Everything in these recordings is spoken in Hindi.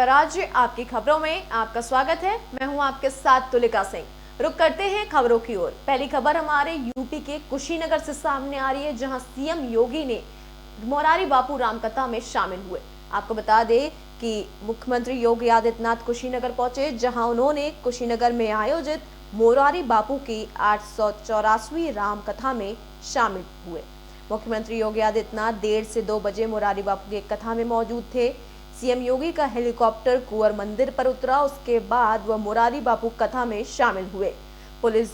आपका राज्य आपकी खबरों में आपका स्वागत है। मैं हूं आपके साथ तुलिका सिंह। रुक करते हैं खबरों की ओर। पहली खबर हमारे यूपी के कुशीनगर से सामने आ रही है, जहां सीएम योगी ने मोरारी बापू रामकथा में शामिल हुए। आपको बता दें कि मुख्यमंत्री योगी आदित्यनाथ कुशीनगर पहुंचे, जहां उन्होंने कुशीनगर में आयोजित मोरारी बापू की 884वीं रामकथा में शामिल हुए। मुख्यमंत्री योगी आदित्यनाथ 1:30 से 2 बजे मोरारी बापू की कथा में मौजूद थे। सीएम योगी का हेलीकॉप्टर कुंवर मंदिर पर उतरा, उसके बाद वह मोरारी बापू कथा में शामिल हुए। पुलिस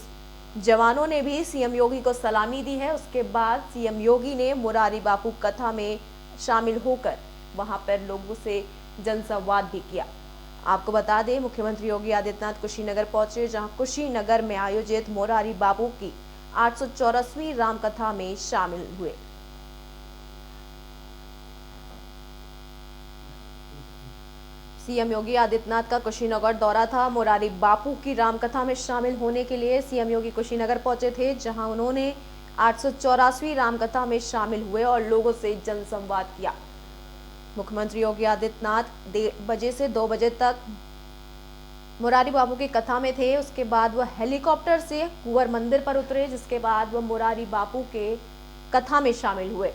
जवानों ने भी सीएम योगी को सलामी दी है। उसके बाद सीएम योगी ने मोरारी बापू कथा में शामिल होकर वहां पर लोगों से जनसंवाद भी किया। आपको बता दें, मुख्यमंत्री योगी आदित्यनाथ कुशीनगर पहुंचे, जहां कुशीनगर में आयोजित मोरारी बापू की 884वीं रामकथा में शामिल हुए। सीएम योगी आदित्यनाथ का कुशीनगर दौरा था। मोरारी बापू की रामकथा में शामिल होने के लिए सीएम योगी कुशीनगर पहुंचे थे, जहां उन्होंने 884वीं रामकथा में शामिल हुए और लोगों से जनसंवाद किया। मुख्यमंत्री योगी आदित्यनाथ 1:30 बजे से 2 बजे तक मोरारी बापू की कथा में थे। उसके बाद वह हेलीकॉप्टर से कुंवर मंदिर पर उतरे, जिसके बाद वह मोरारी बापू के कथा में शामिल हुए।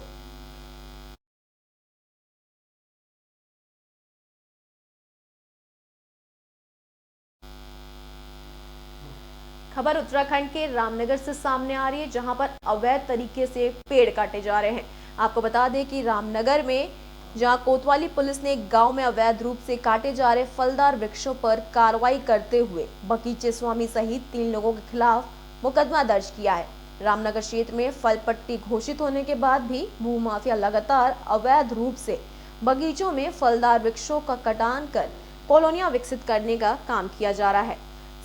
खबर उत्तराखंड के रामनगर से सामने आ रही है, जहां पर अवैध तरीके से पेड़ काटे जा रहे हैं। आपको बता दें कि रामनगर में जहां कोतवाली पुलिस ने एक गांव में अवैध रूप से काटे जा रहे फलदार वृक्षों पर कार्रवाई करते हुए बगीचे स्वामी सहित 3 लोगों के खिलाफ मुकदमा दर्ज किया है। रामनगर क्षेत्र में फल पट्टी घोषित होने के बाद भी भूमाफिया लगातार अवैध रूप से बगीचों में फलदार वृक्षों का कटान कर कॉलोनियां विकसित करने का काम किया जा रहा है।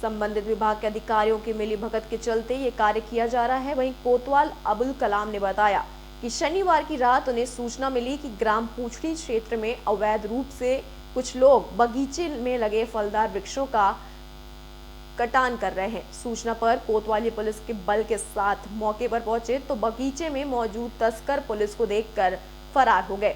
संबंधित विभाग के अधिकारियों की मिलीभगत के चलते ये कार्य किया जा रहा है। वहीं कोतवाल अबुल कलाम ने बताया कि शनिवार की रात उन्हें सूचना मिली कि ग्राम पूछड़ी क्षेत्र में अवैध रूप से कुछ लोग बगीचे में लगे फलदार वृक्षों का कटान कर रहे हैं। सूचना पर कोतवाली पुलिस के बल के साथ मौके पर पहुंचे तो बगीचे में मौजूद तस्कर पुलिस को देखकर फरार हो गए।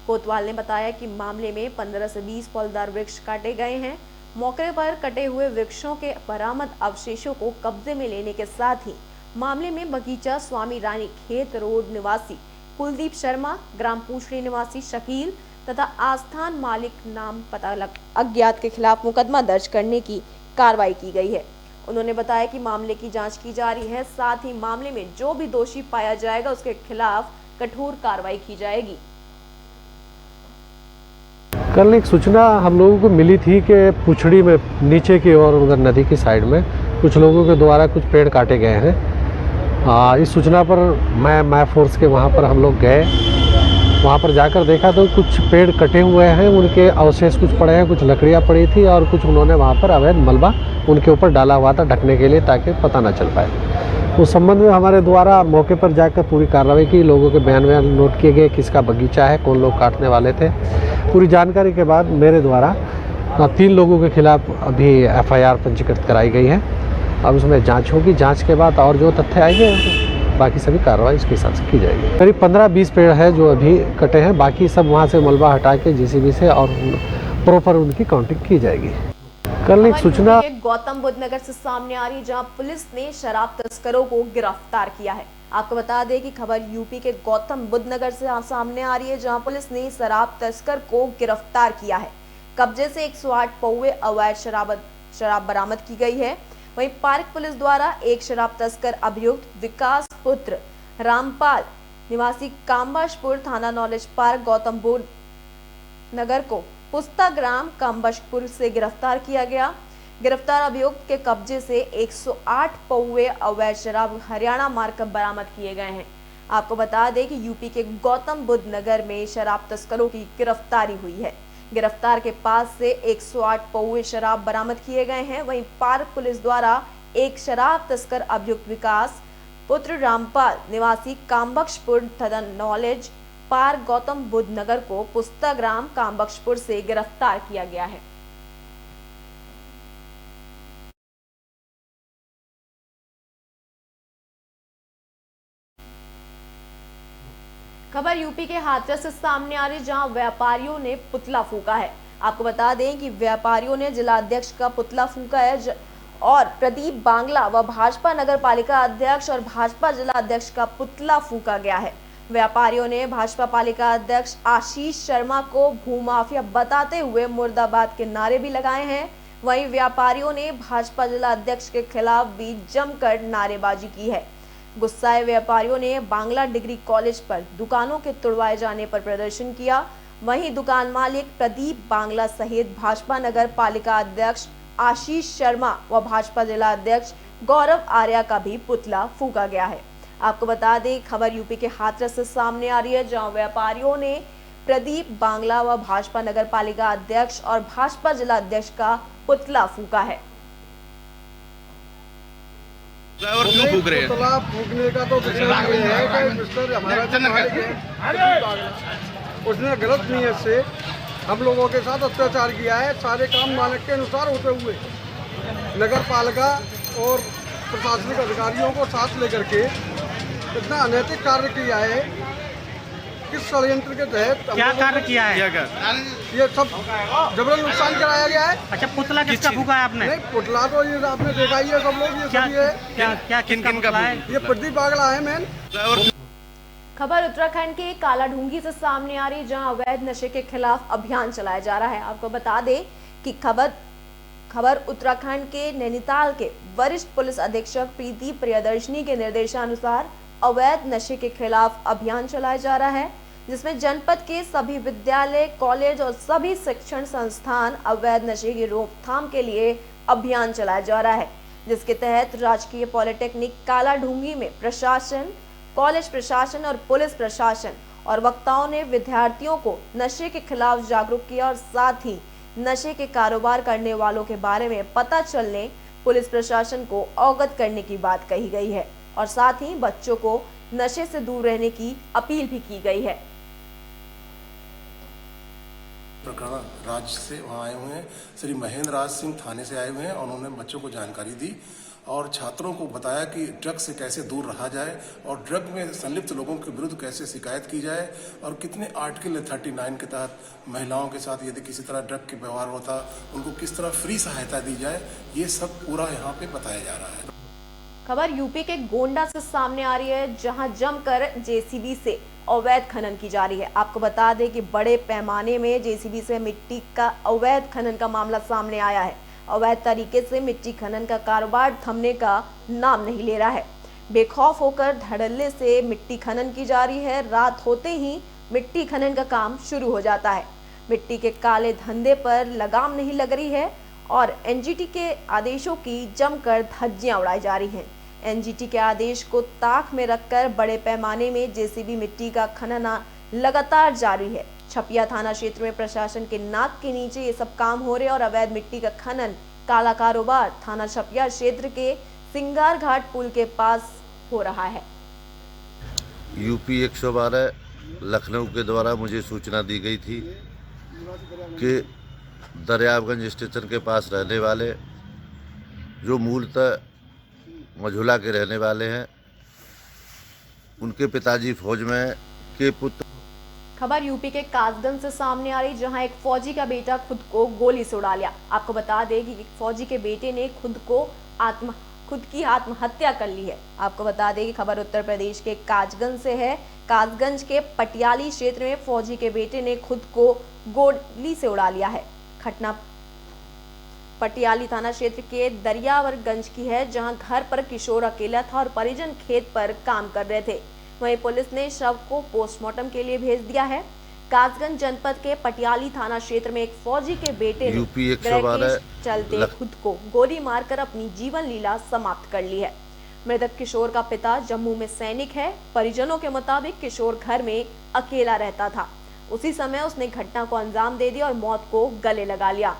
कोतवाल ने बताया कि मामले में 15 से 20 फलदार वृक्ष काटे गए हैं। मौके पर कटे हुए वृक्षों के बरामद अवशेषों को कब्जे में लेने के साथ ही मामले में बगीचा स्वामी रानी खेत रोड निवासी कुलदीप शर्मा, ग्राम पूछड़ी निवासी शकील तथा आस्थान मालिक नाम पता अज्ञात के खिलाफ मुकदमा दर्ज करने की कार्रवाई की गई है। उन्होंने बताया कि मामले की जांच की जा रही है, साथ ही मामले में जो भी दोषी पाया जाएगा उसके खिलाफ कठोर कार्रवाई की जाएगी। कल एक सूचना हम लोगों को मिली थी कि पुछड़ी में नीचे की ओर उधर नदी की साइड में कुछ लोगों के द्वारा कुछ पेड़ काटे गए हैं। इस सूचना पर मैं फोर्स के वहाँ पर हम लोग गए। वहाँ पर जाकर देखा तो कुछ पेड़ कटे हुए हैं, उनके अवशेष कुछ पड़े हैं, कुछ लकड़ियाँ पड़ी थी और कुछ उन्होंने वहाँ पर अवैध मलबा उनके ऊपर डाला हुआ था ढकने के लिए, ताकि पता ना चल पाए। उस संबंध में हमारे द्वारा मौके पर जाकर पूरी कार्रवाई की, लोगों के बयान नोट किए गए, किसका बगीचा है, कौन लोग काटने वाले थे। पूरी जानकारी के बाद मेरे द्वारा 3 लोगों के खिलाफ अभी एफआईआर पंजीकृत कराई गई है। अब उसमें जांच होगी, जांच के बाद और जो तथ्य आएंगे बाकी सभी कार्रवाई इसके हिसाब से की जाएगी। करीब 15-20 पेड़ है जो अभी कटे हैं, बाकी सब वहाँ से मलबा हटा के जेसीबी से और प्रॉपर उनकी काउंटिंग की जाएगी। कल एक सूचना गौतम बुद्ध नगर से सामने आ रही है, जहां पुलिस ने शराब तस्करों को गिरफ्तार किया है। आपको बता दें कि खबर यूपी के गौतम बुद्ध नगर से सामने आ रही है, जहां पुलिस ने शराब तस्कर को गिरफ्तार किया है। कब्जे से 108 पौवे अवैध शराब बरामद की गई है। वहीं पार्क पुलिस द्वारा एक शराब तस्कर अभियुक्त विकास पुत्र रामपाल निवासी काम्बाशपुर थाना नॉलेज पार्क गौतम बुद्ध नगर को पुस्ता ग्राम काम्बाशपुर से गिरफ्तार किया गया। गिरफ्तार अभियुक्त के कब्जे से 108 पौवे अवैध शराब हरियाणा मार्ग पर बरामद किए गए हैं। आपको बता दें कि यूपी के गौतम बुद्ध नगर में शराब तस्करों की गिरफ्तारी हुई है। गिरफ्तार के पास से 108 पौवे शराब बरामद किए गए हैं। वहीं पार्क पुलिस द्वारा एक शराब तस्कर अभियुक्त विकास पुत्र रामपाल निवासी काम्बक्षपुर तथा नॉलेज पार्क गौतम बुद्ध नगर को पुस्ता ग्राम काम्बक्षपुर से गिरफ्तार किया गया है। खबर यूपी के हाथरस से सामने आ रही, जहां व्यापारियों ने पुतला फूंका है। आपको बता दें कि व्यापारियों ने जिलाध्यक्ष का पुतला फूंका है और प्रदीप बांग्ला व भाजपा नगर पालिका अध्यक्ष और भाजपा जिला अध्यक्ष का पुतला फूंका गया है। व्यापारियों ने भाजपा पालिका अध्यक्ष आशीष शर्मा को भूमाफिया बताते हुए मुर्दाबाद के नारे भी लगाए हैं। वहीं व्यापारियों ने भाजपा जिला अध्यक्ष के खिलाफ भी जमकर नारेबाजी की है। गुस्साए व्यापारियों ने बांग्ला डिग्री कॉलेज पर दुकानों के तुड़वाए जाने पर प्रदर्शन किया। वहीं दुकान मालिक प्रदीप बांग्ला सहित भाजपा नगर पालिका अध्यक्ष आशीष शर्मा व भाजपा जिला अध्यक्ष गौरव आर्या का भी पुतला फूंका गया है। आपको बता दें, खबर यूपी के हाथरस से सामने आ रही है, जहां व्यापारियों ने प्रदीप बांग्ला व भाजपा नगर पालिका अध्यक्ष और भाजपा जिला अध्यक्ष का पुतला फूंका है। और क्यों फूंक रहे हैं? पुतला फूंकने का तो विषय ये है कि मिस्टर हमारा जो मालिक है उसने गलत नीयत से हम लोगों के साथ अत्याचार किया है। सारे काम मालिक के अनुसार होते हुए नगर पालिका और प्रशासनिक अधिकारियों को साथ लेकर के इतना अनैतिक कार्य किया है। किस षड्यंत्र के तहत क्या कार्य किया है? ये सब जबरन नुकसान कराया गया है। अच्छा, पुतला किसका फूंका है आपने? नहीं, पुतला तो ये आपने देखा ही है, सब लोग ये क्या सब ये क्या क्या किन का है? ये प्रदीप बागला है मैन। खबर उत्तराखंड के कालाढूंगी से सामने आ रही, जहां अवैध नशे के खिलाफ अभियान चलाया जा रहा है। आपको बता दें कि खबर उत्तराखंड के नैनीताल के वरिष्ठ पुलिस अधीक्षक प्रीति प्रियदर्शनी के निर्देशानुसार अवैध नशे के खिलाफ अभियान चलाया जा रहा है, जिसमें जनपद के सभी विद्यालय, कॉलेज और सभी शिक्षण संस्थान अवैध नशे की रोकथाम के लिए अभियान चलाया जा रहा है, जिसके तहत राजकीय पॉलिटेक्निक कालाढूंगी में प्रशासन, कॉलेज प्रशासन और पुलिस प्रशासन और वक्ताओं ने विद्यार्थियों को नशे के खिलाफ जागरूक किया और साथ ही नशे के कारोबार करने वालों के बारे में पता चलने पुलिस प्रशासन को अवगत करने की बात कही गई है और साथ ही बच्चों को नशे से दूर रहने की अपील भी की गई है। प्रकरण राज्य से वहाँ आए हुए हैं, श्री महेंद्र राज सिंह थाने से आए हुए हैं और उन्होंने बच्चों को जानकारी दी और छात्रों को बताया कि ड्रग से कैसे दूर रहा जाए और ड्रग में संलिप्त लोगों के विरुद्ध कैसे शिकायत की जाए और कितने आर्टिकल 39 के तहत महिलाओं के साथ यदि किसी तरह ड्रग के व्यवहार होता उनको किस तरह फ्री सहायता दी जाए, ये सब पूरा यहाँ पे बताया जा रहा है। खबर यूपी के गोंडा से सामने आ रही है, जहां जमकर जेसीबी से अवैध खनन की जा रही है। आपको बता दें कि बड़े पैमाने में जेसीबी से मिट्टी का अवैध खनन का मामला सामने आया है। अवैध तरीके से मिट्टी खनन का कारोबार थमने का नाम नहीं ले रहा है। बेखौफ होकर धड़ल्ले से मिट्टी खनन की जा रही है। रात होते ही मिट्टी खनन का काम शुरू हो जाता है। मिट्टी के काले धंधे पर लगाम नहीं लग रही है और एनजीटी के आदेशों की जमकर धज्जियां उड़ाई जा रही हैं। एनजीटी के आदेश को ताक में रखकर बड़े पैमाने में जेसीबी मिट्टी का खनन लगातार जारी है। छपिया थाना क्षेत्र में प्रशासन के नाक के नीचे ये सब काम हो रहे और अवैध मिट्टी का खनन, काला कारोबार थाना छपिया क्षेत्र के सिंगार घाट पुल के पास हो रहा है। यूपी 112 लखनऊ के द्वारा मुझे सूचना दी गई थी कि दरियागंज स्टेशन के पास रहने वाले जो मूलतः मझुला के रहने वाले हैं, उनके पिताजी फौज में के पुत्र। खबर यूपी के कासगंज से सामने आ रही, जहां एक फौजी का बेटा खुद को गोली से उड़ा लिया। आपको बता दें कि एक फौजी के बेटे ने खुद की आत्महत्या कर ली है। आपको बता दें कि खबर उत्तर प्रदेश के कासगंज से है। कासगंज के पटियाली क्षेत्र में फौजी के बेटे ने खुद को गोली से उड़ा लिया है। घटना पटियाली थाना क्षेत्र के दरियावरगंज की है, जहां घर पर किशोर अकेला था और परिजन खेत पर काम कर रहे थे। वहीं पुलिस ने शव को पोस्टमार्टम के लिए भेज दिया है। कासगंज जनपद के पटियाली थाना क्षेत्र में एक फौजी के बेटे ने ग्रह के चलते खुद को गोली मारकर अपनी जीवन लीला समाप्त कर ली है। मृतक किशोर का पिता जम्मू में सैनिक है। परिजनों के मुताबिक किशोर घर में अकेला रहता था। उसी समय उसने घटना को अंजाम दे दिया और मौत को गले लगा लिया।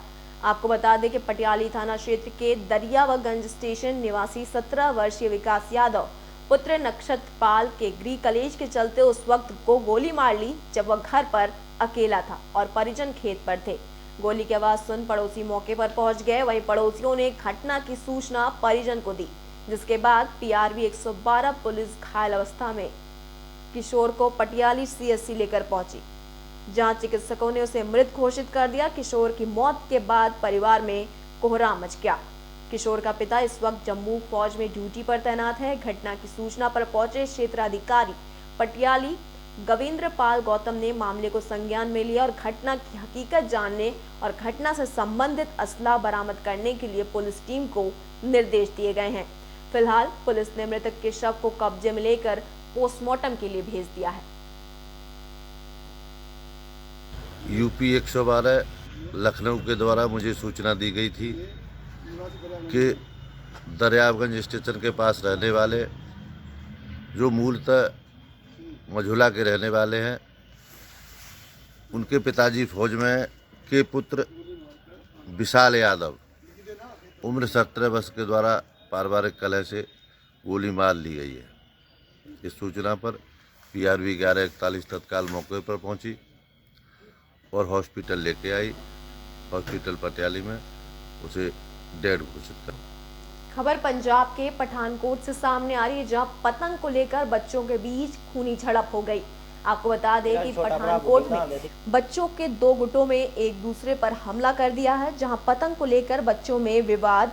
आपको बता दें कि पटियाली थाना क्षेत्र के दरियावरगंज स्टेशन निवासी 17 वर्षीय विकास यादव पुत्र नक्षत्रपाल के गृह कलेश के चलते उस वक्त को गोली मार ली जब वह घर पर अकेला था और परिजन खेत पर थे। गोली की आवाज सुन पड़ोसी मौके पर पहुंच गए। वहीं पड़ोसियों ने घटना की सूचना परिजन को दी, जिसके बाद पीआरवी 112 पुलिस घायल अवस्था में किशोर को पटियाली सीएचसी लेकर पहुंची। जहां चिकित्सकों ने उसे मृत घोषित कर दिया। किशोर की मौत के बाद परिवार में कोहराम मच गया। किशोर का पिता इस वक्त जम्मू फौज में ड्यूटी पर तैनात है। घटना की सूचना पर पहुंचे क्षेत्राधिकारी पटियाली गवेंद्र पाल गौतम ने मामले को संज्ञान में लिया और घटना की हकीकत जानने और घटना से संबंधित असला बरामद करने के लिए पुलिस टीम को निर्देश दिए गए हैं। फिलहाल पुलिस ने मृतक के शव को कब्जे में लेकर पोस्टमार्टम के लिए भेज दिया है। यूपी 112 लखनऊ के द्वारा मुझे सूचना दी गई थी कि दरियागंज स्टेशन के पास रहने वाले, जो मूलतः मझुला के रहने वाले हैं, उनके पिताजी फौज में के पुत्र विशाल यादव उम्र 17 वर्ष के द्वारा पारिवारिक कलह से गोली मार ली गई है। इस सूचना पर PRV 1141 तत्काल मौके पर पहुंची और हॉस्पिटल लेके आई। हॉस्पिटल पटियाली में उसे डेड घोषित कर। खबर पंजाब के पठानकोट से सामने आ रही है, जहां पतंग को लेकर बच्चों के बीच खूनी झड़प हो गई। आपको बता दें कि पठानकोट में बच्चों के 2 गुटों में एक दूसरे पर हमला कर दिया है, जहां पतंग को लेकर बच्चों में विवाद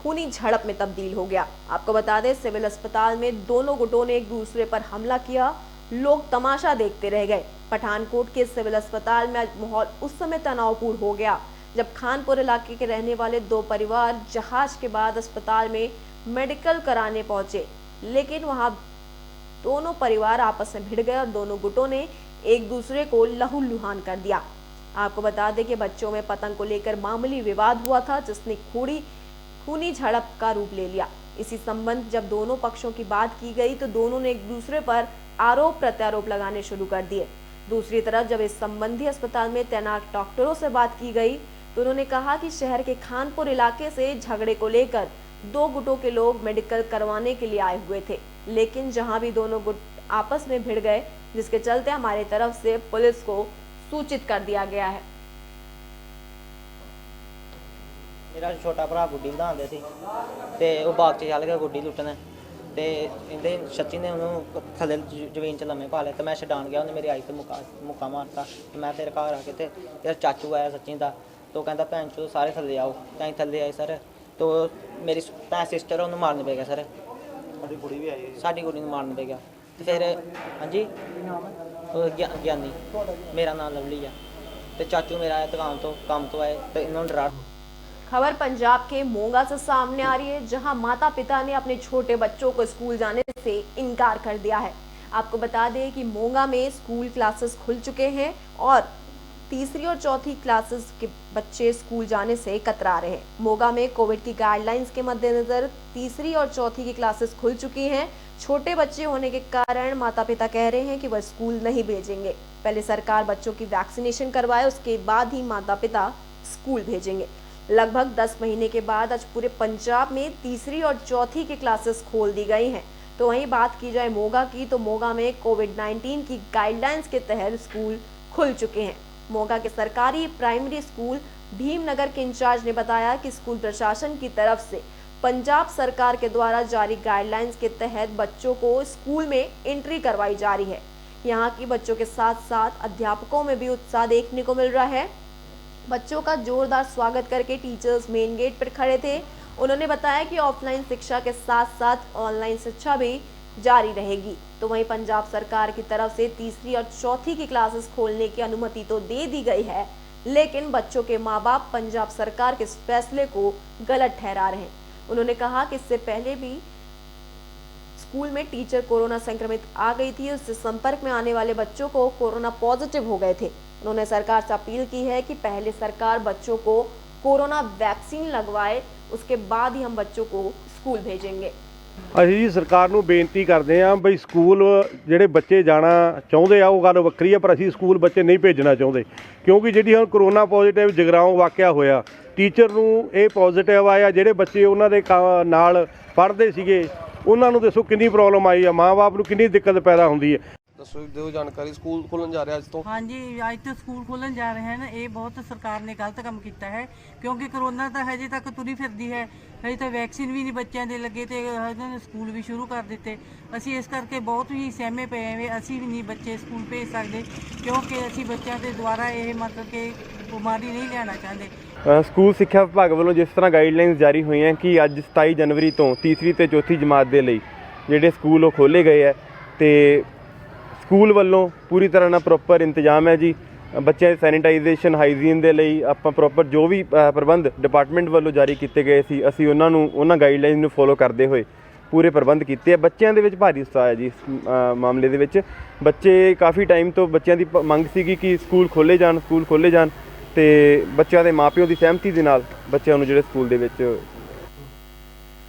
खूनी झड़प में तब्दील हो गया। आपको बता दें, सिविल अस्पताल में दोनों गुटों ने एक दूसरे पर हमला किया। लोग तमाशा देखते रह गए। पठानकोट के सिविल अस्पताल में आज माहौल उस समय तनावपूर्ण हो गया जब खानपुर इलाके के रहने वाले 2 परिवार जहाज के बाद अस्पताल में मेडिकल कराने पहुंचे, लेकिन वहां दोनों परिवार आपस में भिड़ गए और दोनों गुटों ने एक दूसरे को लहूलुहान कर दिया। आपको बता दें कि बच्चों में पतंग को लेकर मामूली विवाद हुआ था, जिसने खूनी झड़प का रूप ले लिया। इसी संबंध जब दोनों पक्षों की बात की गई तो दोनों ने एक दूसरे पर आरोप प्रत्यारोप लगाने शुरू कर दिए। दूसरी तरफ जब इस संबंधी अस्पताल में तैनात डॉक्टरों से बात की गई तो उन्होंने कहा कि शहर के खानपुर इलाके से झगड़े को लेकर 2 गुटों के लोग मेडिकल करवाने के लिए आए हुए थे, लेकिन जहां भी दोनों गुट आपस में भिड़ गए, जिसके चलते हमारी तरफ से पुलिस को सूचित कर दिया गया है। मेरा छोटा भरा गुड्डी बनाते थे ते वो बाग च चल गया गुड्डी लुट्टने ते इहदे सच्ची ने उन्होंने थल्ले जमीन च लम्मे पा लिया ते मैं छडान गया, उन्हें मेरी आई ते मुक्का मारता। मैं तेरे घर आके ते तेरा चाचू आया सच्ची दा, तो कहता भैन चो सारे थल्ले आओ। कहीं थल्ले आए सर, तो मेरी भैन सिस्टर उन्हें मारने पे गया सर। साडी कुड़ी भी आई, साडी कुड़ी ने मारने पे गया। तो फिर हाँ जी ज्ञानी, मेरा नाम लवली है, तो चाचू मेरा आया दुकान तो काम तो आए तो इन्होंने डरा। खबर पंजाब के मोगा से सामने आ रही है, जहां माता पिता ने अपने छोटे बच्चों को स्कूल जाने से इनकार कर दिया है। आपको बता दें कि मोगा में स्कूल क्लासेस खुल चुके हैं और तीसरी और चौथी क्लासेस के बच्चे स्कूल जाने से कतरा रहे हैं। मोगा में कोविड की गाइडलाइंस के मद्देनजर तीसरी और चौथी की क्लासेस खुल चुकी हैं। छोटे बच्चे होने के कारण माता पिता कह रहे हैं कि वह स्कूल नहीं भेजेंगे। पहले सरकार बच्चों की वैक्सीनेशन करवाए, उसके बाद ही माता पिता स्कूल भेजेंगे। लगभग 10 महीने के बाद आज पूरे पंजाब में तीसरी और चौथी की क्लासेस खोल दी गई हैं। तो वहीं बात की जाए मोगा की, तो मोगा में कोविड-19 की गाइडलाइंस के तहत स्कूल खुल चुके हैं। मोगा के सरकारी प्राइमरी स्कूल भीमनगर के इंचार्ज ने बताया कि स्कूल प्रशासन की तरफ से पंजाब सरकार के द्वारा जारी गाइडलाइंस के तहत बच्चों को स्कूल में एंट्री करवाई जा रही है। यहाँ की बच्चों के साथ साथ अध्यापकों में भी उत्साह देखने को मिल रहा है। बच्चों का जोरदार स्वागत करके टीचर्स मेन गेट पर खड़े थे। उन्होंने बताया कि ऑफलाइन शिक्षा के साथ साथ ऑनलाइन शिक्षा भी जारी रहेगी। तो वहीं पंजाब सरकार की तरफ से तीसरी और चौथी की क्लासेस खोलने की अनुमति तो दे दी गई है, लेकिन बच्चों के माँ बाप पंजाब सरकार के इस फैसले को गलत ठहरा रहे हैं। उन्होंने कहा कि इससे पहले भी स्कूल में टीचर कोरोना संक्रमित आ गई थी, उससे संपर्क में आने वाले बच्चों को कोरोना पॉजिटिव हो गए थे। उन्होंने सरकार से अपील की है कि पहले सरकार बच्चों को कोरोना वैक्सीन लगवाए, उसके बाद ही हम बच्चों को स्कूल भेजेंगे। ਅਸੀਂ ਜੀ ਸਰਕਾਰ ਨੂੰ ਬੇਨਤੀ ਕਰਦੇ ਹਾਂ ਬਈ ਸਕੂਲ ਜਿਹੜੇ ਬੱਚੇ ਜਾਣਾ ਚਾਹੁੰਦੇ ਆ ਉਹ ਗੱਲ ਵੱਖਰੀ ਆ, ਪਰ ਅਸੀਂ ਸਕੂਲ ਬੱਚੇ ਨਹੀਂ ਭੇਜਣਾ ਚਾਹੁੰਦੇ, ਕਿਉਂਕਿ ਜਿਹੜੀ ਹੁਣ ਕਰੋਨਾ ਪੋਜ਼ਿਟਿਵ ਜਗਰਾਓਂ ਵਾਕਿਆ ਹੋਇਆ, ਟੀਚਰ ਨੂੰ ਇਹ ਪੋਜ਼ਿਟਿਵ ਆਇਆ, ਜਿਹੜੇ ਬੱਚੇ ਉਹਨਾਂ ਦੇ ਨਾਲ ਪੜ੍ਹਦੇ ਸੀਗੇ ਉਹਨਾਂ ਨੂੰ ਦੱਸੋ ਕਿੰਨੀ ਪ੍ਰੋਬਲਮ ਆਈ ਆ, ਮਾਂ ਬਾਪ ਨੂੰ ਕਿੰਨੀ ਦਿੱਕਤ ਪੈਦਾ ਹੁੰਦੀ ਹੈ। ਦੱਸੋ ਦਿਓ ਜਾਣਕਾਰੀ ਸਕੂਲ ਖੁੱਲਣ ਜਾ ਰਿਹਾ ਅੱਜ ਤੋਂ। हाँ जी, ਅੱਜ ਤੋਂ ਸਕੂਲ ਖੋਲਣ ਜਾ ਰਹੇ ਹਨ। ਇਹ ਬਹੁਤ ਸਰਕਾਰ ਨੇ ਗਲਤ ਕੰਮ ਕੀਤਾ ਹੈ ਕਿਉਂਕਿ ਕਰੋਨਾ ਤਾਂ ਹਜੇ ਤੱਕ ਤੁਰੀ ਫਿਰਦੀ ਹੈ, ਹਜੇ ਤਾਂ ਵੈਕਸੀਨ ਵੀ ਨਹੀਂ ਬੱਚਿਆਂ ਦੇ ਲੱਗੇ ਤੇ ਇਹਨਾਂ ਨੇ ਸਕੂਲ ਵੀ ਸ਼ੁਰੂ ਕਰ ਦਿੱਤੇ। ਅਸੀਂ ਇਸ ਕਰਕੇ ਬਹੁਤ ਹੀ ਸਹਿਮੇ ਪਏ ਹਾਂ, ਅਸੀਂ ਵੀ ਨਹੀਂ ਬੱਚੇ ਸਕੂਲ ਭੇਜ ਸਕਦੇ ਕਿਉਂਕਿ ਅਸੀਂ ਬੱਚਿਆਂ ਦੇ ਦੁਆਰਾ ਇਹ ਮਤਲਬ ਕਿ ਬਿਮਾਰੀ ਨਹੀਂ ਲੈਣਾ ਚਾਹੁੰਦੇ। ਸਕੂਲ ਸਿੱਖਿਆ ਵਿਭਾਗ ਵੱਲੋਂ ਜਿਸ ਤਰ੍ਹਾਂ ਗਾਈਡਲਾਈਨਸ ਜਾਰੀ ਹੋਈਆਂ ਕਿ ਅੱਜ 27 ਜਨਵਰੀ ਤੋਂ ਤੀਸਰੀ ਤੇ ਚੌਥੀ ਜਮਾਤ ਦੇ ਲਈ ਜਿਹੜੇ ਸਕੂਲ ਉਹ ਖੋਲ੍ਹੇ ਗਏ ਹੈ ਤੇ ਸਕੂਲ ਵੱਲੋਂ ਪੂਰੀ ਤਰ੍ਹਾਂ ਨਾਲ ਪ੍ਰੋਪਰ ਇੰਤਜ਼ਾਮ ਹੈ ਜੀ। ਬੱਚਿਆਂ ਦੀ ਸੈਨੀਟਾਈਜੇਸ਼ਨ ਹਾਈਜੀਨ ਦੇ ਲਈ ਆਪਾਂ ਪ੍ਰੋਪਰ ਜੋ ਵੀ ਪ੍ਰਬੰਧ ਡਿਪਾਰਟਮੈਂਟ ਵੱਲੋਂ ਜਾਰੀ ਕੀਤੇ ਗਏ ਸੀ ਅਸੀਂ ਉਹਨਾਂ ਗਾਈਡਲਾਈਨ ਨੂੰ ਫੋਲੋ ਕਰਦੇ ਹੋਏ ਪੂਰੇ ਪ੍ਰਬੰਧ ਕੀਤੇ ਆ। ਬੱਚਿਆਂ ਦੇ ਵਿੱਚ ਭਾਰੀ ਉਤਸ਼ਾਹ ਹੈ ਜੀ ਇਸ ਮਾਮਲੇ ਦੇ ਵਿੱਚ। ਬੱਚੇ ਕਾਫੀ ਟਾਈਮ ਤੋਂ ਬੱਚਿਆਂ ਦੀ ਮੰਗ ਸੀਗੀ ਕਿ ਸਕੂਲ ਖੋਲ੍ਹੇ ਜਾਣ ਤੇ ਬੱਚਿਆਂ ਦੇ ਮਾਪਿਆਂ ਦੀ ਸਹਿਮਤੀ ਦੇ ਨਾਲ ਬੱਚਿਆਂ ਨੂੰ ਜਿਹੜੇ ਸਕੂਲ ਦੇ ਵਿੱਚ।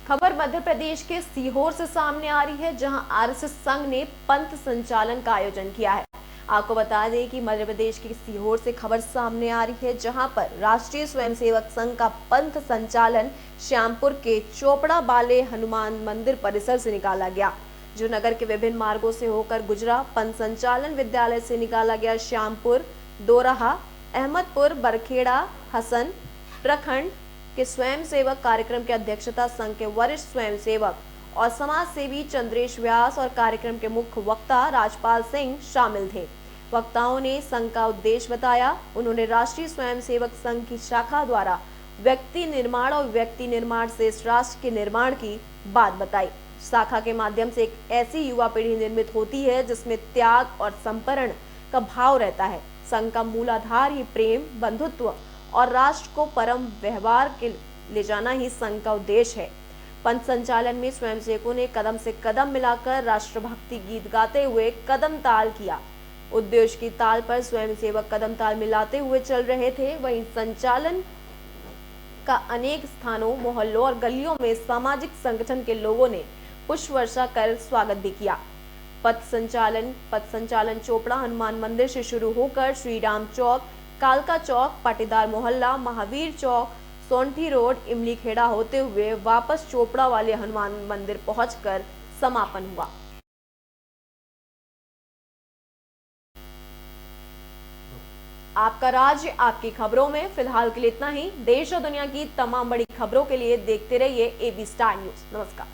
खबर मध्य प्रदेश के सीहोर से सामने आ रही है, जहां आरएसएस संघ ने पंथ संचालन का आयोजन किया है। आपको बता दें कि मध्य प्रदेश के सीहोर से खबर सामने आ रही है, जहां पर राष्ट्रीय स्वयंसेवक संघ का पंथ संचालन श्यामपुर के चोपड़ा बाले हनुमान मंदिर परिसर से निकाला गया, जो नगर के विभिन्न मार्गों से होकर गुजरा। पंथ संचालन विद्यालय से निकाला गया श्यामपुर, दोराहा, अहमदपुर, बरखेड़ा, हसन प्रखंड के स्वयंसेवक। कार्यक्रम की अध्यक्षता संघ के वरिष्ठ स्वयंसेवक और समाज सेवी चंद्रेश व्यास और कार्यक्रम के मुख्य वक्ता राजपाल सिंह शामिल थे। वक्ताओं ने संघ का उद्देश्य बताया। उन्होंने राष्ट्रीय स्वयंसेवक संघ की शाखा द्वारा व्यक्ति निर्माण और व्यक्ति निर्माण से इस राष्ट्र के निर्माण की बात बताई। शाखा के माध्यम से एक ऐसी युवा पीढ़ी निर्मित होती है जिसमें त्याग और समर्पण का भाव रहता है। संघ का मूलाधार ही प्रेम, बंधुत्व और राष्ट्र को परम व्यवहार के ले जाना ही संघ का उद्देश्य है। पंथ संचालन में स्वयंसेवकों ने कदम से कदम मिलाकर राष्ट्रभक्ति गीत गाते हुए कदम ताल किया। उद्देश्य की ताल पर स्वयंसेवक कदम ताल मिलाते हुए चल रहे थे। वहीं संचालन का अनेक स्थानों, मोहल्लों और गलियों में सामाजिक संगठन के लोगों ने पुष्प वर्षा कर स्वागत भी किया। पथ संचालन चोपड़ा हनुमान मंदिर से शुरू होकर श्री राम चौक, कालका चौक, पाटीदार मोहल्ला, महावीर चौक, सोंठी रोड, इमली खेड़ा होते हुए वापस चोपड़ा वाले हनुमान मंदिर पहुंचकर समापन हुआ। आपका राज्य आपकी खबरों में फिलहाल के लिए इतना ही। देश और दुनिया की तमाम बड़ी खबरों के लिए देखते रहिए AB स्टार न्यूज। नमस्कार।